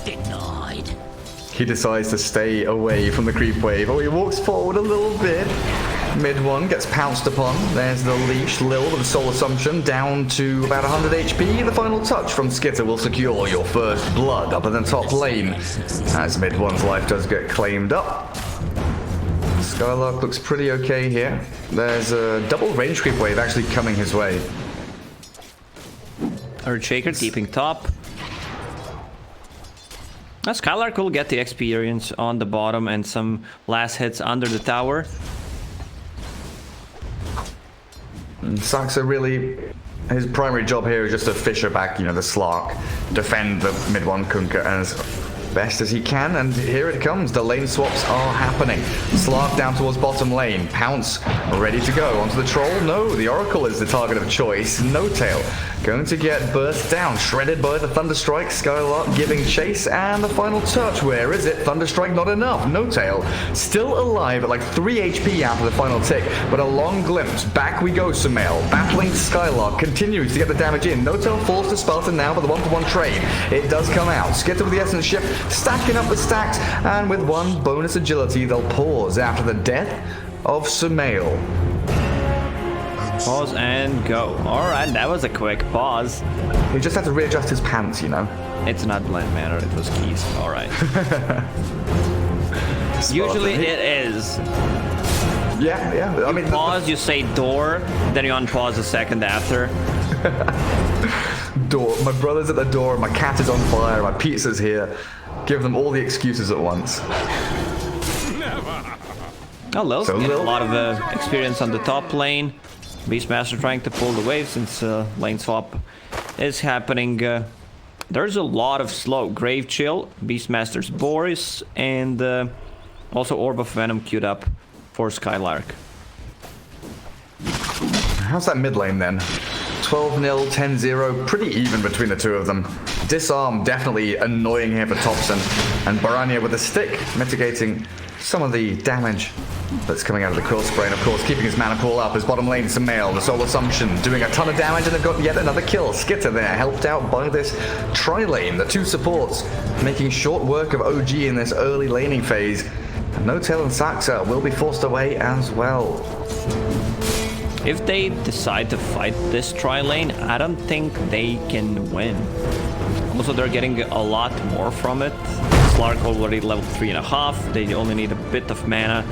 Denied. He decides to stay away from the creep wave. Oh, he walks forward a little bit. Mid one gets pounced upon. There's the leash. Lil with the soul assumption down to about 100 HP. The final touch from Skitter will secure your first blood up in the top lane. As mid one's life does get claimed up. Skylark looks pretty okay here. There's a double range creep wave actually coming his way. Earthshaker keeping top. Skylark will get the experience on the bottom and some last hits under the tower. And Saxa really, his primary job here is just to fisher back, you know, the Slark, defend the mid one Kunkka as best as he can, and here it comes. The lane swaps are happening. Slark down towards bottom lane. Pounce ready to go onto the troll. No, the Oracle is the target of choice. No Tail going to get burst down, shredded by the Thunderstrike. Skylark giving chase, and the final touch. Where is it? Thunderstrike not enough. No Tail still alive at like 3 HP after the final tick, but a long glimpse. Back we go, Sumail. Battling Skylark continues to get the damage in. No Tail falls to Spartan now, but the 1-for-1 trade. It does come out. Skitter with the Essence Shift, stacking up the stacks, and with one bonus agility, they'll pause after the death of Sumail. Pause and go. Alright, that was a quick pause. He just had to readjust his pants, you know. It's not blend manner, it was keys. Alright. Usually it is. Yeah. I mean, pause, you say door, then you unpause a second after. Door. My brother's at the door, my cat is on fire, my pizza's here. Give them all the excuses at once. Oh, Lil's getting a lot of experience on the top lane. Beastmaster trying to pull the wave since lane swap is happening. There's a lot of slow. Grave Chill, Beastmaster's Boris, and also Orb of Venom queued up for Skylark. How's that mid lane then? 12-0, 10-0, pretty even between the two of them. Disarm definitely annoying here for Thompson, and Barania with a stick mitigating some of the damage that's coming out of the Quill Spray, and of course keeping his mana pool up. His bottom lane Sumail, the Soul Assumption, doing a ton of damage, and they've got yet another kill. Skitter there, helped out by this tri-lane. The two supports making short work of OG in this early laning phase. And No Tail and Saxa will be forced away as well. If they decide to fight this tri-lane, I don't think they can win. Also, they're getting a lot more from it. Slark already level 3.5. They only need a bit of mana.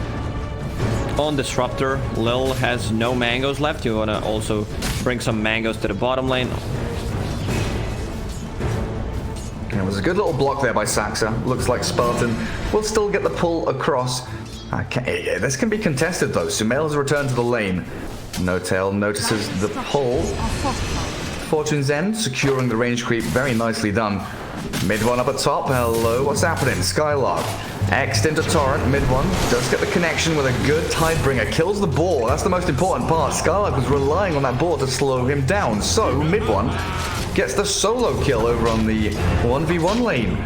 On Disruptor, Lil has no mangoes left. You want to also bring some mangoes to the bottom lane. It was a good little block there by Saxa. Looks like Spartan will still get the pull across. Okay, this can be contested though. Sumail has returned to the lane. No Tail notices the pull. Fortune's End securing the range creep. Very nicely done. Mid one up at top. Hello, what's happening? Skylark X'd into Torrent. Mid one does get the connection with a good Tidebringer. Kills the boar. That's the most important part. Skylark was relying on that boar to slow him down. So mid one gets the solo kill over on the 1v1 lane.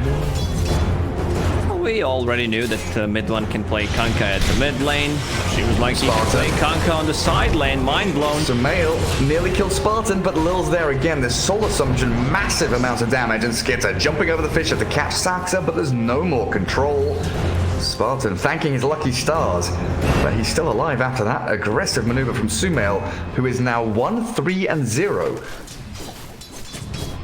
We already knew that mid one can play Kunkka at the mid lane. She was like, he can play Kunkka on the side lane. Mind blown. Sumail nearly killed Spartan, but Lil's there again. This Soul Assumption, massive amounts of damage, and Skitter jumping over the Fisher to catch Saxa, but there's no more control. Spartan thanking his lucky stars, but he's still alive after that aggressive maneuver from Sumail, who is now 1-3-0.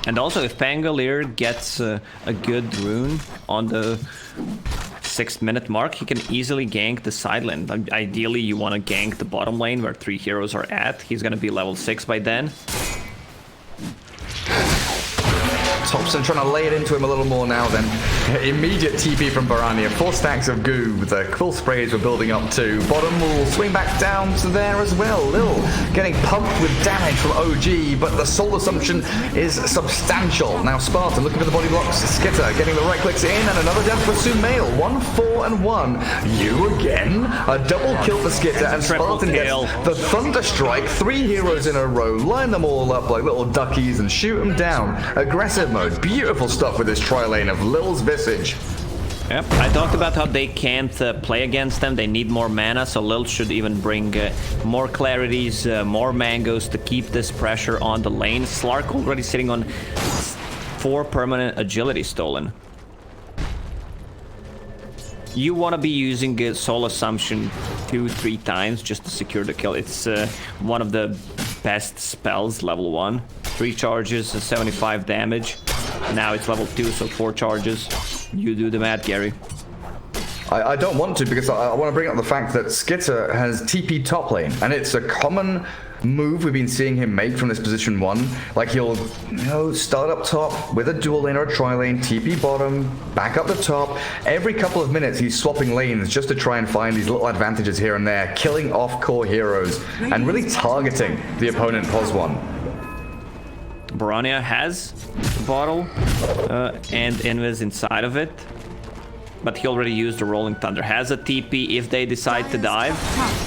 And also, if Pangolier gets a good rune on the 6th minute mark, he can easily gank the side lane. Ideally, you want to gank the bottom lane where 3 heroes are at. He's going to be level 6 by then. Thompson trying to lay it into him a little more now then. Immediate TP from Barania. 4 stacks of goo. The Quill Sprays were building up too. Bottom will swing back down to there as well. Lil getting pumped with damage from OG, but the Soul Assumption is substantial. Now Spartan looking for the body blocks. Skitter getting the right clicks in, and another death for Sumail. 1-4-1. You again. A double kill for Skitter, and Spartan gets the Thunderstrike. 3 heroes in a row. Line them all up like little duckies and shoot them down. Aggressive mode. Beautiful stuff with this tri-lane of Lil's Visage. Yep, I talked about how they can't play against them. They need more mana, so Lil should even bring more clarities, more mangoes to keep this pressure on the lane. Slark already sitting on 4 permanent agility stolen. you want to be using a soul assumption 2-3 times just to secure the kill. It's one of the best spells, level 1. 3 charges, 75 damage. Now it's level 2, so 4 charges. You do the math, Gary. I don't want to, because I want to bring up the fact that Skitter has TP top lane, and it's a common move we've been seeing him make from this position 1. Like, he'll, you know, start up top with a dual lane or a tri lane, TP bottom, back up the top. Every couple of minutes he's swapping lanes just to try and find these little advantages here and there, killing off core heroes and really targeting the opponent pos 1. Barania has the bottle and Invis inside of it. But he already used the Rolling Thunder. Has a TP if they decide to dive.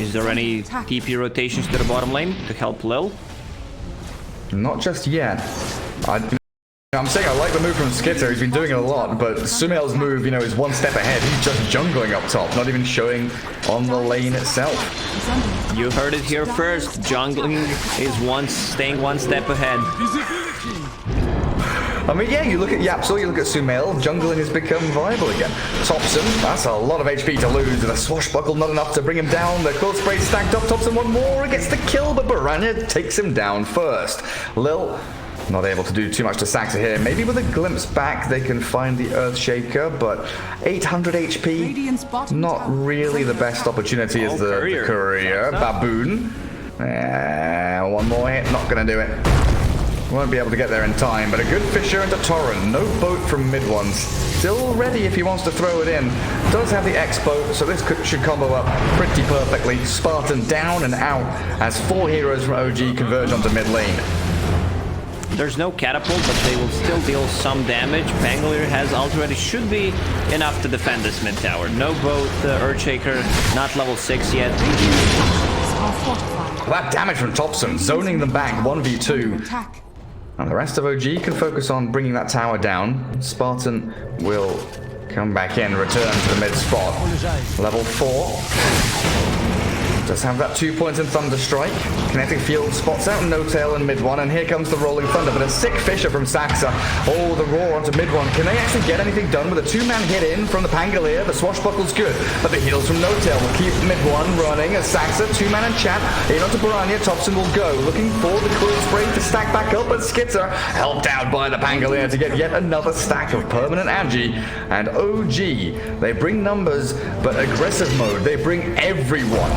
Is there any TP rotations to the bottom lane to help Lil? Not just yet. I'm saying I like the move from Skitter. He's been doing it a lot, but Sumail's move, you know, is one step ahead. He's just jungling up top, not even showing on the lane itself. You heard it here first. Jungling is staying one step ahead. I mean, yeah, you look at Yapsel, you look at Sumail, jungling has become viable again. Thompson, that's a lot of HP to lose, and a swashbuckle not enough to bring him down. The cold spray stacked up, Thompson one more, gets the kill, but Baranya takes him down first. Lil, not able to do too much to Saxa here. Maybe with a glimpse back, they can find the Earthshaker, but 800 HP, not really the best opportunity as the courier. Baboon, one more hit, not gonna do it. Won't be able to get there in time, but a good Fisher into Torrent. No boat from mid one. Still ready if he wants to throw it in. Does have the X boat, so this should combo up pretty perfectly. Spartan down and out as 4 heroes from OG converge onto mid lane. There's no catapult, but they will still deal some damage. Bangalore has ult ready, should be enough to defend this mid tower. No boat, Earthshaker, not level 6 yet. That damage from Thompson, zoning them back 1v2. And the rest of OG can focus on bringing that tower down. Spartan will come back in, return to the mid spot. Level 4. Does have that 2 points in Thunder Strike. Kinetic Field spots out No Tail in mid one, and here comes the Rolling Thunder, but a sick Fisher from Saxa. Oh, the roar onto mid one. Can they actually get anything done with a 2-man hit in from the Pangolier? The swashbuckle's good, but the heals from No Tail will keep mid one running as Saxa, 2-man and chat, in onto Baranya. Thompson will go, looking for the Coil Spray to stack back up, but Skitter helped out by the Pangolier to get yet another stack of permanent Agi. And OG, they bring numbers, but aggressive mode, they bring everyone.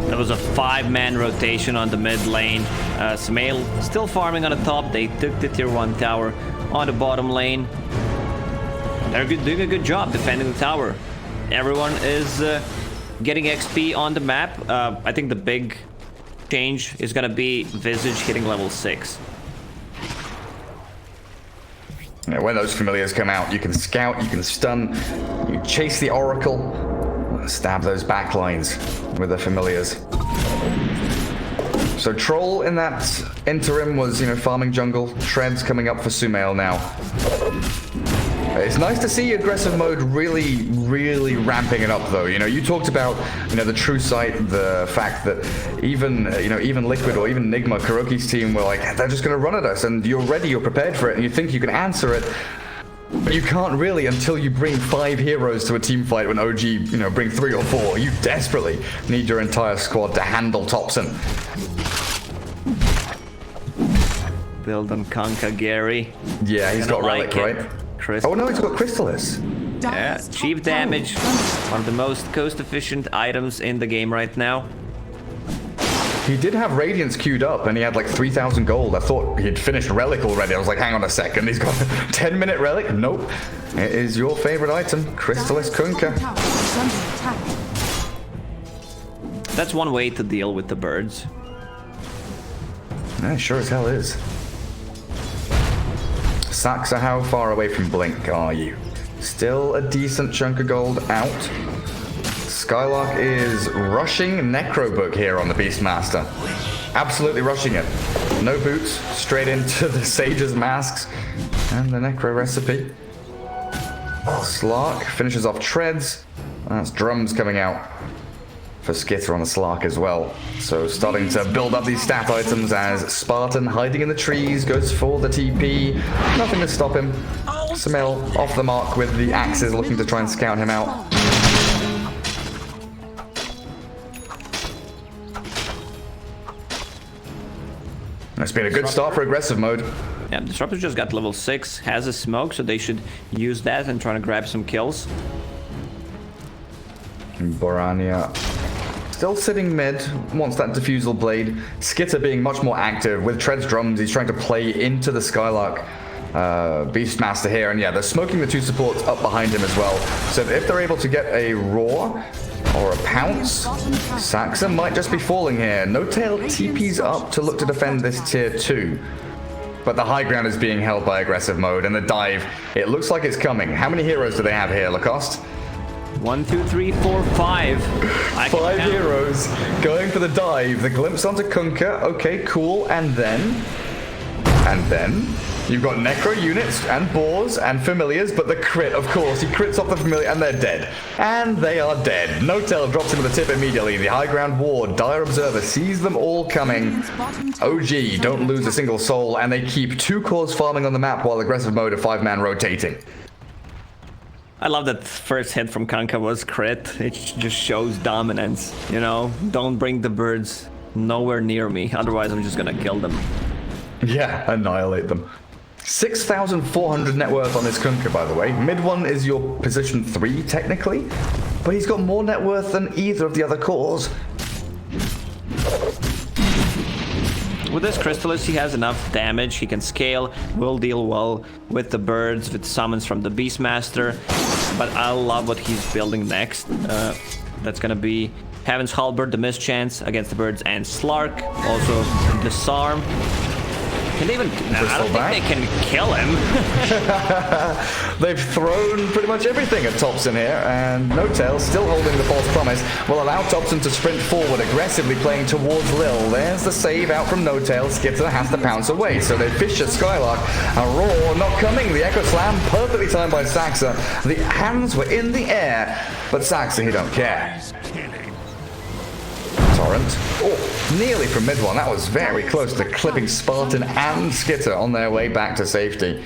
There was a 5-man rotation on the mid lane. Sumail still farming on the top. They took the tier 1 tower on the bottom lane. They're doing a good job defending the tower. Everyone is getting XP on the map. I think the big change is gonna be Visage hitting level 6. Yeah, when those familiars come out, you can scout, you can stun, you chase the Oracle, stab those backlines with the familiars. So Troll in that interim was, you know, farming jungle. Treads coming up for Sumail now. It's nice to see aggressive mode really ramping it up, though. You know, you talked about, you know, the true sight, the fact that even, you know, even Liquid or even Nigma, Kuroki's team were like, they're just going to run at us, and you're ready, you're prepared for it, and you think you can answer it. But you can't really until you bring 5 heroes to a team fight when OG, you know, bring 3 or 4. You desperately need your entire squad to handle Thompson. Build on Kanka, Gary. Yeah, he's got Relic, right? Oh no, he's got Chrysalis. Yeah, cheap damage. One of the most cost-efficient items in the game right now. He did have Radiance queued up, and he had like 3,000 gold. I thought he'd finished Relic already. I was like, hang on a second, he's got a 10-minute Relic? Nope. It is your favorite item, Chrysalis Kunkka. That's one way to deal with the birds. Yeah, sure as hell is. Saxa, how far away from Blink are you? Still a decent chunk of gold out. Skylark is rushing Necrobook here on the Beastmaster. Absolutely rushing it. No boots, straight into the Sage's masks and the Necro recipe. Slark finishes off Treads. That's drums coming out for Skitter on the Slark as well. So starting to build up these stat items as Spartan hiding in the trees goes for the TP. Nothing to stop him. Sumail off the mark with the axes looking to try and scout him out. It's been a good start for aggressive mode. Yeah, Disruptor just got level 6, has a smoke, so they should use that and try to grab some kills. Borania still sitting mid, wants that defusal blade. Skitter being much more active with Tread's drums. He's trying to play into the Skylark Beastmaster here, and yeah, they're smoking the 2 supports up behind him as well. So if they're able to get a roar or a pounce, Saxa might just be falling here. No Tail TP's up to look to defend this tier 2. But the high ground is being held by aggressive mode, and the dive, it looks like it's coming. How many heroes do they have here, Lacoste? 1, 2, 3, 4, 5. 5 heroes going for the dive. The glimpse onto Kunkka. Okay, cool. And then you've got Necro units and Boars and Familiars, but the crit, of course, he crits off the Familiar and they're dead. And they are dead. No-Tail drops him with a tip immediately. The high ground ward, Dire Observer sees them all coming. OG don't lose a single soul, and they keep 2 cores farming on the map while aggressive mode of 5-man rotating. I love that first hit from Kunkka was crit. It just shows dominance, you know? Don't bring the birds nowhere near me, otherwise I'm just gonna kill them. Yeah, annihilate them. 6,400 net worth on this Kunkka, by the way. Mid one is your position 3, technically, but he's got more net worth than either of the other cores. With this Crystallis, he has enough damage. He can scale, will deal well with the birds, with summons from the Beastmaster. But I love what he's building next. That's gonna be Heaven's Halberd, the mischance against the birds, and Slark. Also Disarm. Can they even... I don't think they can kill him. They've thrown pretty much everything at Topson here, and No-Tail, still holding the false promise, will allow Topson to sprint forward, aggressively playing towards Lil. There's the save out from No-Tail. Skitter has to pounce away, so they fish at Skylark. A roar not coming. The Echo Slam perfectly timed by Saxa. The hands were in the air, but Saxa, he don't care. Torrent. Oh, nearly from mid one. That was very close to clipping Spartan and Skitter on their way back to safety.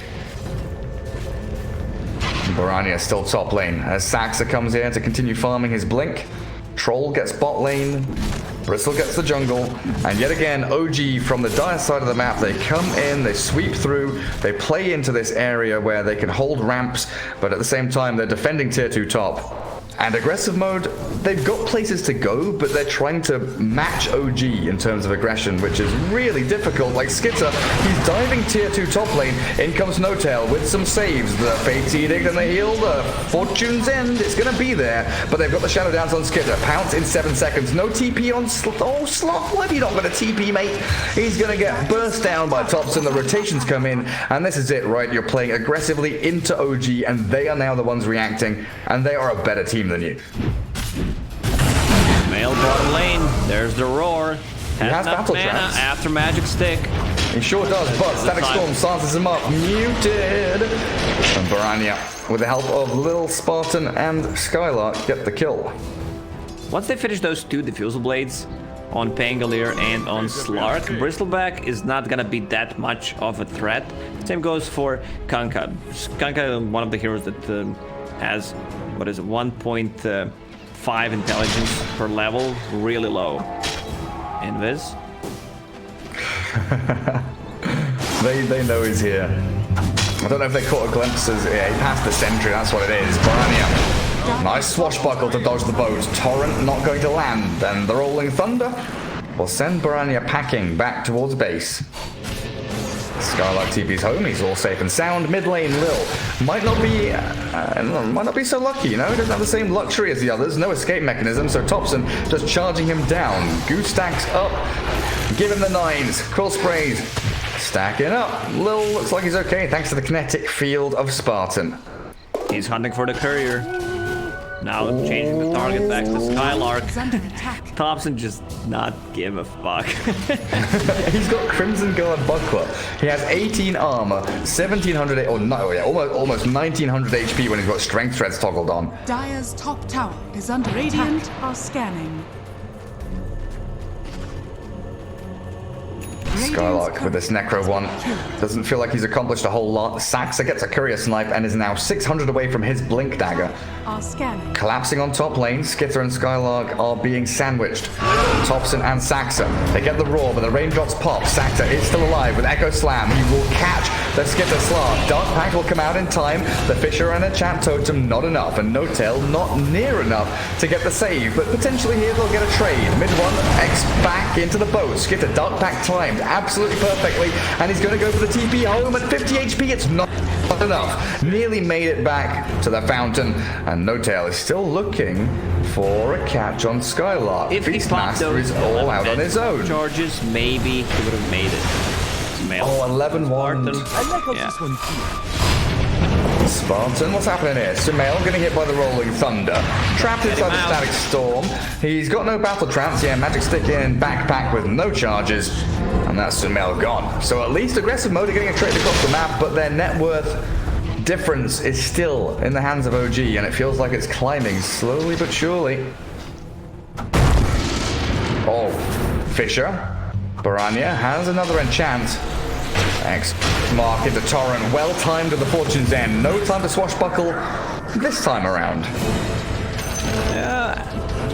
Borania still top lane as Saxa comes here to continue farming his blink. Troll gets bot lane. Bristle gets the jungle. And yet again, OG from the dire side of the map. They come in, they sweep through, they play into this area where they can hold ramps, but at the same time, they're defending tier 2 top. And aggressive mode, they've got places to go, but they're trying to match OG in terms of aggression, which is really difficult. Like Skitter, he's diving tier 2 top lane. In comes No-Tail with some saves. The Fate's Edict and the heal, the Fortune's End, it's going to be there. But they've got the Shadow Dance on Skitter. Pounce in 7 seconds. No TP on Slot. Why have you not got a TP, mate? He's going to get burst down by Topson. The rotations come in, and this is it, right? You're playing aggressively into OG, and they are now the ones reacting, and they are a better team than you. Male bottom lane, there's the roar. Has battle mana traps. after Magic Stick. He sure does, but Static Storm silences him up. Muted! And Borania, with the help of Lil Spartan and Skylark, get the kill. Once they finish those 2 Diffusal Blades on Pangolier and on Slark, Bristleback is not gonna be that much of a threat. Same goes for Kunkka. Kunkka, one of the heroes that has, what is it, 1.5 intelligence per level, really low. Invis. They know he's here. I don't know if they caught a glimpse as he passed the sentry, that's what it is. Borania. Nice swashbuckle to dodge the boat. Torrent not going to land, and the Rolling Thunder will send Borania packing back towards base. Skylark TP's home, he's all safe and sound. Mid lane Lil might not be so lucky, you know, he doesn't have the same luxury as the others, no escape mechanism, so Topson just charging him down. Goose stacks up, give him the 9s, quill sprays, stacking up. Lil looks like he's okay thanks to the kinetic field of Spartan. He's hunting for the courier. Now changing the target back to Skylark. Thompson just not give a fuck. He's got Crimson Guard Buckler. He has 18 armor, 1700, or no, yeah, almost 1900 HP when he's got Strength Threads toggled on. Dire's top tower is under Radiant are scanning. Skylark with this Necro one. Doesn't feel like he's accomplished a whole lot. Saxa gets a courier snipe and is now 600 away from his blink dagger. Collapsing on top lane, Skitter and Skylark are being sandwiched. Thompson and Saxa. They get the roar, but the raindrops pop. Saxa is still alive with Echo Slam. He will catch the Skitter Slark. Dark Pact will come out in time. The Fisher and a Chat Totem, not enough. And No Tail, not near enough to get the save. But potentially here they'll get a trade. Mid one, X back into the boat. Skitter, Dark Pact timed absolutely perfectly. And he's going to go for the TP home at 50 HP. It's not enough. Nearly made it back to the fountain. And No Tail is still looking for a catch on Skylark. If Beastmaster is all out on his own. Charges, maybe he would have made it. Oh, 11 1. Spartan, what's happening here? Sumail getting hit by the Rolling Thunder. Trapped inside the Static Storm. He's got no battle trance. Yeah, Magic Stick in, backpack with no charges. And that's Sumail gone. So at least aggressive mode are getting a trade across the map, but their net worth difference is still in the hands of OG, and it feels like it's climbing slowly but surely. Oh, Fisher. Baranya has another enchant. X mark into Torrent. Well timed to the Fortune's End. No time to swashbuckle this time around.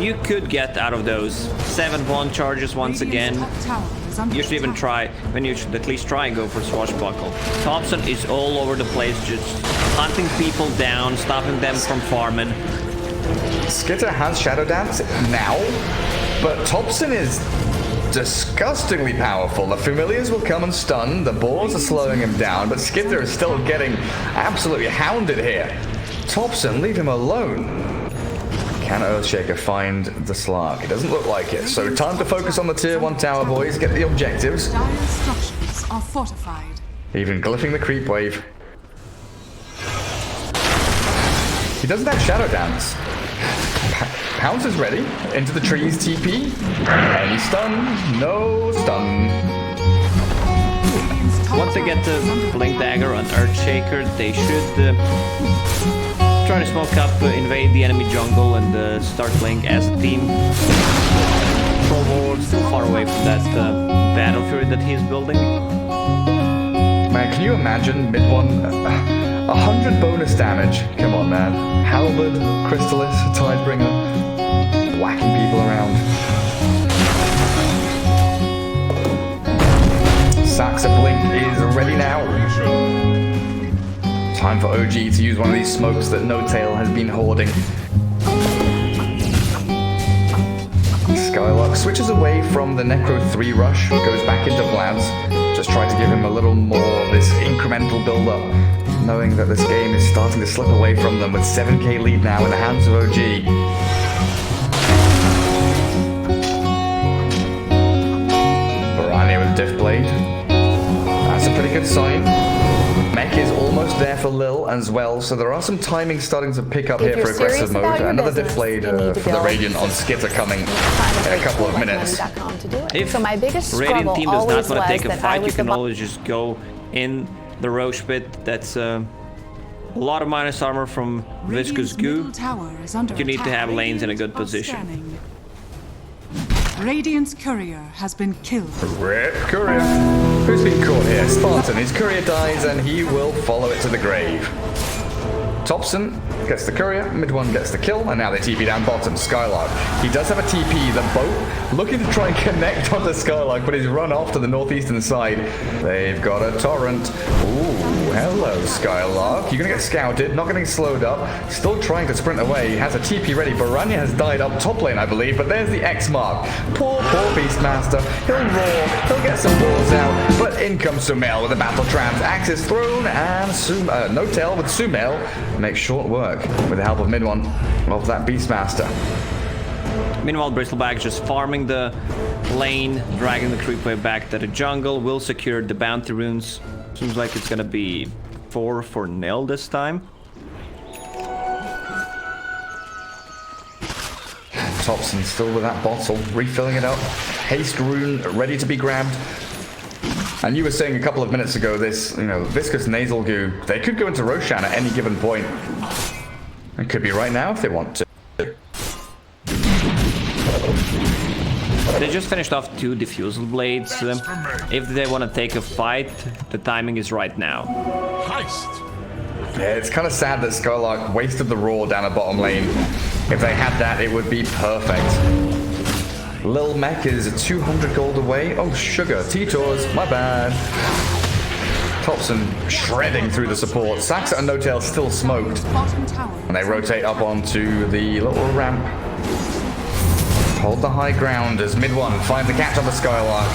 You could get out of those 7-1 charges once again. You should even try, when you should at least try and go for swashbuckle. Thompson is all over the place, just hunting people down, stopping them from farming. Skitter has Shadow Dance now, but Thompson is disgustingly powerful. The familiars will come and stun. The boars are slowing him down, but Skitter is still getting absolutely hounded here. Thompson, leave him alone. Can Earthshaker find the Slark? It doesn't look like it. So time to focus on the tier 1 tower, boys. Get the objectives. Dire structures are fortified. Even glyphing the creep wave. He doesn't have Shadow Dance. Pounce is ready. Into the trees, TP. Any stun? No stun. Once they get the Blink Dagger on Earthshaker, they should try to smoke up, invade the enemy jungle, and start playing as a team. Troll still far away from that Battle Fury that he's building. Man, can you imagine mid one? 100 bonus damage. Come on, man. Halberd, Crystalis, Tidebringer, whacking people around. Saxa Blink is ready now. Time for OG to use one of these smokes that No Tail has been hoarding. Skylark switches away from the Necro 3 rush, goes back into Vlad's. Just try to give him a little more of this incremental build-up, knowing that this game is starting to slip away from them with 7k lead now in the hands of OG. Baranya with Diff Blade. That's a pretty good sign. Mech is almost there for Lil as well, so there are some timings starting to pick up here for aggressive mode. Another Diff Blade for the Radiant on Skitter coming in a couple of minutes. If Radiant team does not want to take a fight, you can always just go in the Roche Pit. That's a lot of minus armor from Viscous Goo. You need to have lanes in a good position. Radiant's courier has been killed. Rip courier. Who's been caught here? Spartan. His courier dies and he will follow it to the grave. Thompson gets the courier, mid one gets the kill, and now they TP down bottom. Skylark. He does have a TP. The boat looking to try and connect onto Skylark, but he's run off to the northeastern side. They've got a torrent. Ooh, hello, Skylark. You're gonna get scouted, not getting slowed up. Still trying to sprint away. He has a TP ready. Baranya has died up top lane, I believe, but there's the X mark. Poor Beastmaster. He'll roar, he'll get some balls out, but in comes Sumail with a battle trance. Axe is thrown, and No Tail with Sumail makes short work with the help of mid one of that Beastmaster. Meanwhile, Bristleback just farming the lane, dragging the creep wave back to the jungle, will secure the bounty runes. Seems like it's gonna be 4 for nil this time. Thompson still with that bottle, refilling it up. Haste rune ready to be grabbed. And you were saying a couple of minutes ago, this, viscous nasal goo, they could go into Roshan at any given point. It could be right now if they want to. They just finished off 2 diffusal blades. If they want to take a fight, the timing is right now. Yeah, it's kind of sad that Skylark wasted the raw down a bottom lane. If they had that, it would be perfect. Lil Mech is 200 gold away. Oh, sugar. T-Tours, my bad. Thompson shredding through the support. Saxa and No-Tail still smoked. And they rotate up onto the little ramp. Hold the high ground as mid one finds the catch on the Skylark.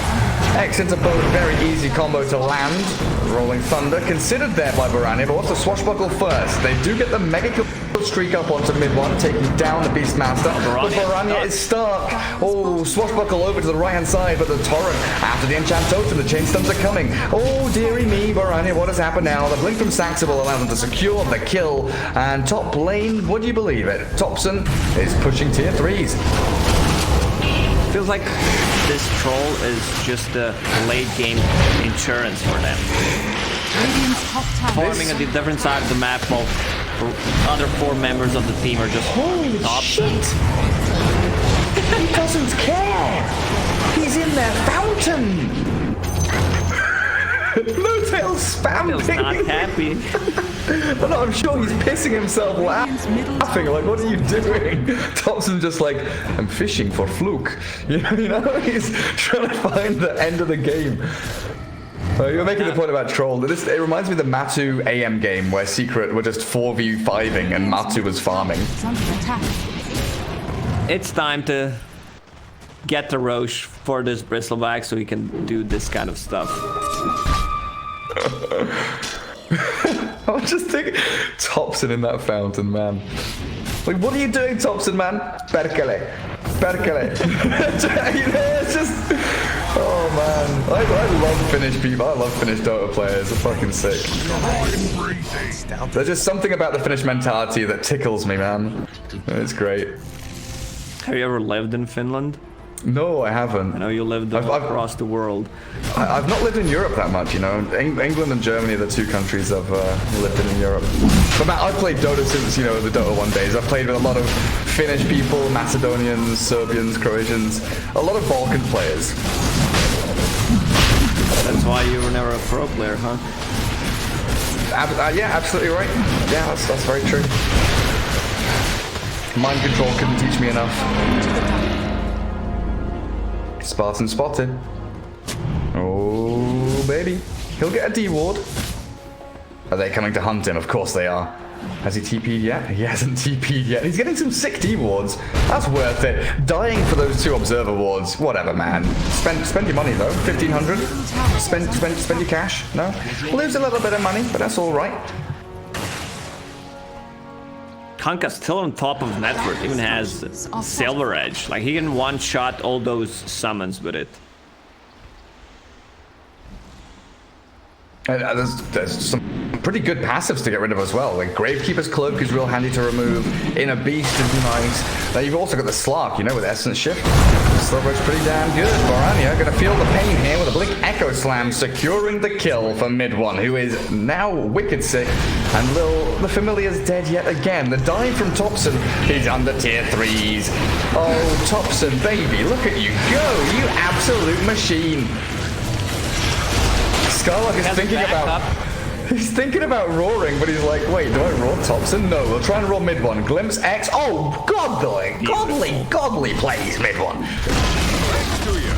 X into both, very easy combo to land. Rolling Thunder, considered there by Barani, but wants to swashbuckle first. They do get the mega kill streak up onto mid one, taking down the Beastmaster. But Barani is stuck. Oh, swashbuckle over to the right hand side, but the torrent after the enchant totem, the chain stuns are coming. Oh, dearie me, Barani, what has happened now? The blink from Saxa will allow them to secure the kill. And top lane, would you believe it? Thompson is pushing tier 3s. Feels like this troll is just a late game insurance for them. Forming at the different side of the map while other 4 members of the team are just holy shit! He doesn't care! He's in their fountain! No-Tail spamming! He's not happy. But no, I'm sure he's pissing himself laughing. Like, what are you doing? Thompson just like, I'm fishing for fluke. You know, he's trying to find the end of the game. You're making the point about troll. It reminds me of the Matu AM game where Secret were just 4v5ing and Matu was farming. It's time to get the Roche for this bristleback so he can do this kind of stuff. I was just thinking, Thompson in that fountain, man. Like, what are you doing, Thompson, man? Perkele. It's just, oh man, I love Finnish people. I love Finnish Dota players. They're fucking sick. There's just something about the Finnish mentality that tickles me, man. It's great. Have you ever lived in Finland? No, I haven't. I know you lived across the world. I've not lived in Europe that much, you know. England and Germany are the 2 countries I've lived in Europe. But I've played Dota since, you know, the Dota 1 days. I've played with a lot of Finnish people, Macedonians, Serbians, Croatians, a lot of Balkan players. That's why you were never a pro player, huh? Yeah, absolutely right. Yeah, that's very true. Mind control couldn't teach me enough. Spartan spotted. Oh, baby. He'll get a D ward. Are they coming to hunt him? Of course they are. Has he TP'd yet? He hasn't TP'd yet. He's getting some sick D wards. That's worth it. Dying for those 2 observer wards. Whatever, man. Spend your money, though. 1,500. Spend your cash. No? Lose a little bit of money, but that's all right. Kanka's still on top of network, even has Silver Edge. Like, he can one-shot all those summons with it. There's some pretty good passives to get rid of as well. Like Gravekeeper's Cloak is real handy to remove. Inner Beast is nice. Now you've also got the Slark, you know, with Essence Shift. Slowbro's pretty damn good. Barania gonna feel the pain here with a Blink Echo Slam, securing the kill for mid one, who is now wicked sick. And Lil, the Familiar's dead yet again. The dive from Thompson, he's under tier 3s. Oh, Thompson, baby, look at you go, you absolute machine. Skylark is thinking about... He's thinking about roaring, but he's like, wait, do I roar Thompson? No, we'll try and roar mid one. Glimpse X. Oh, godly plays mid one.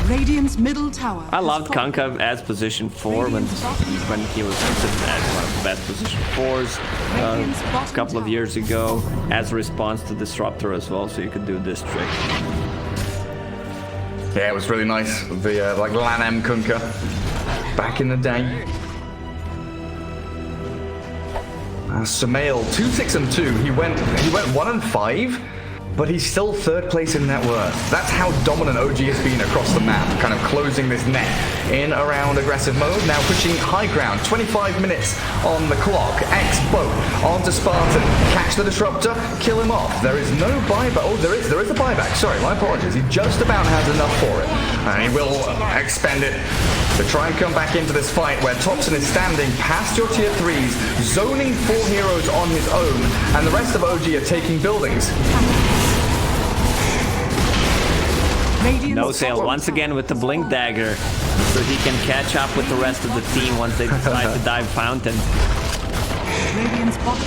Radiant's middle tower. I loved Kanka as position 4 when he was considered as one of the best position 4s a couple of years ago as a response to Disruptor as well, so you could do this trick. Yeah, it was really nice. The like LAN-M Kunkka back in the day. Sumail 2-6-2. He went 1-5, but he's still 3rd place in net worth. That's how dominant OG has been across the map, kind of closing this net in around aggressive mode. Now pushing high ground, 25 minutes on the clock. X-Boat onto Spartan, catch the Disruptor, kill him off. There is no buyback. Oh, there is a buyback. Sorry, my apologies. He just about has enough for it, and he will expend it to try and come back into this fight where Thompson is standing past your tier 3s, zoning 4 heroes on his own, and the rest of OG are taking buildings. No Sale once again with the Blink Dagger, so he can catch up with the rest of the team once they decide to dive Fountain. Radiant's bottom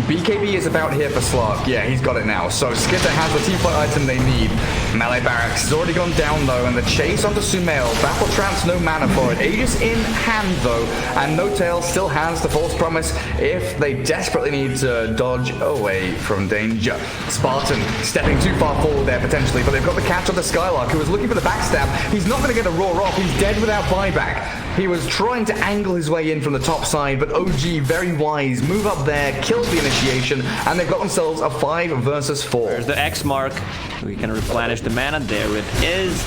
BKB is about here for Slark. Yeah, he's got it now. So Skitter has the teamfight item they need. Melee Barracks has already gone down though, and the chase onto Sumail. Battle Trance, no mana for it. Aegis in hand though, and No Tail still has the False Promise if they desperately need to dodge away from danger. Spartan stepping too far forward there potentially, but they've got the catch on the Skylark, who was looking for the backstab. He's not going to get a roar off. He's dead without buyback. He was trying to angle his way in from the top side, but OG, very wise, move up there, kills the initiation, and they've got themselves a 5 versus 4. There's the X mark. We can replenish the mana. There it is.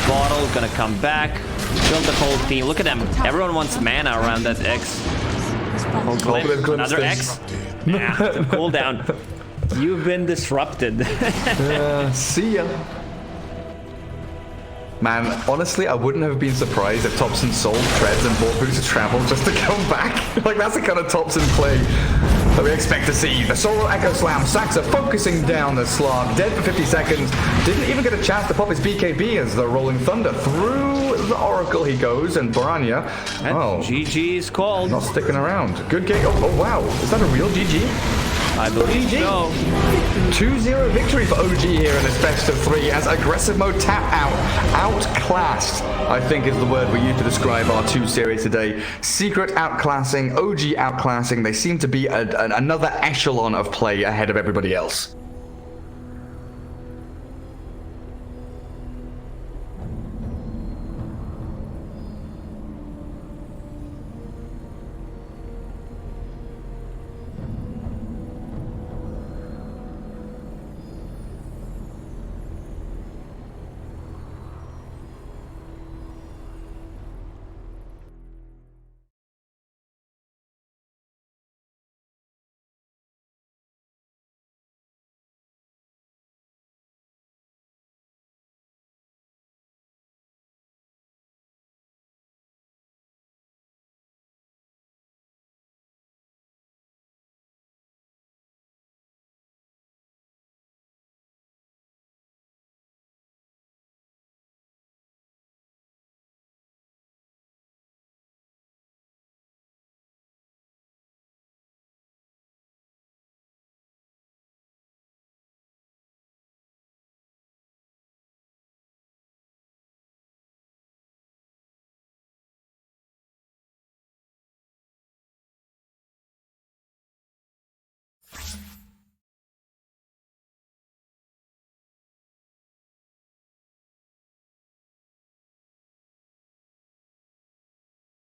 Bottle gonna come back. Build the whole team. Look at them. Everyone wants mana around that X. Another X. Cooldown. You've been disrupted. See ya. Man, honestly, I wouldn't have been surprised if Thompson sold Treads and bought Boots of Travel just to come back. Like, that's the kind of Thompson play that we expect to see. The Solo Echo Slam. Saxa focusing down the Slark. Dead for 50 seconds. Didn't even get a chance to pop his BKB as the Rolling Thunder. Through the Oracle he goes, and Baranya. Oh, GG is called. Not sticking around. Good game. Oh, wow. Is that a real GG? I believe so. 2-0 victory for OG here in this best of 3 as aggressive mode tap out. Outclassed, I think is the word we use to describe our 2 series today. Secret outclassing, OG outclassing. They seem to be another echelon of play ahead of everybody else.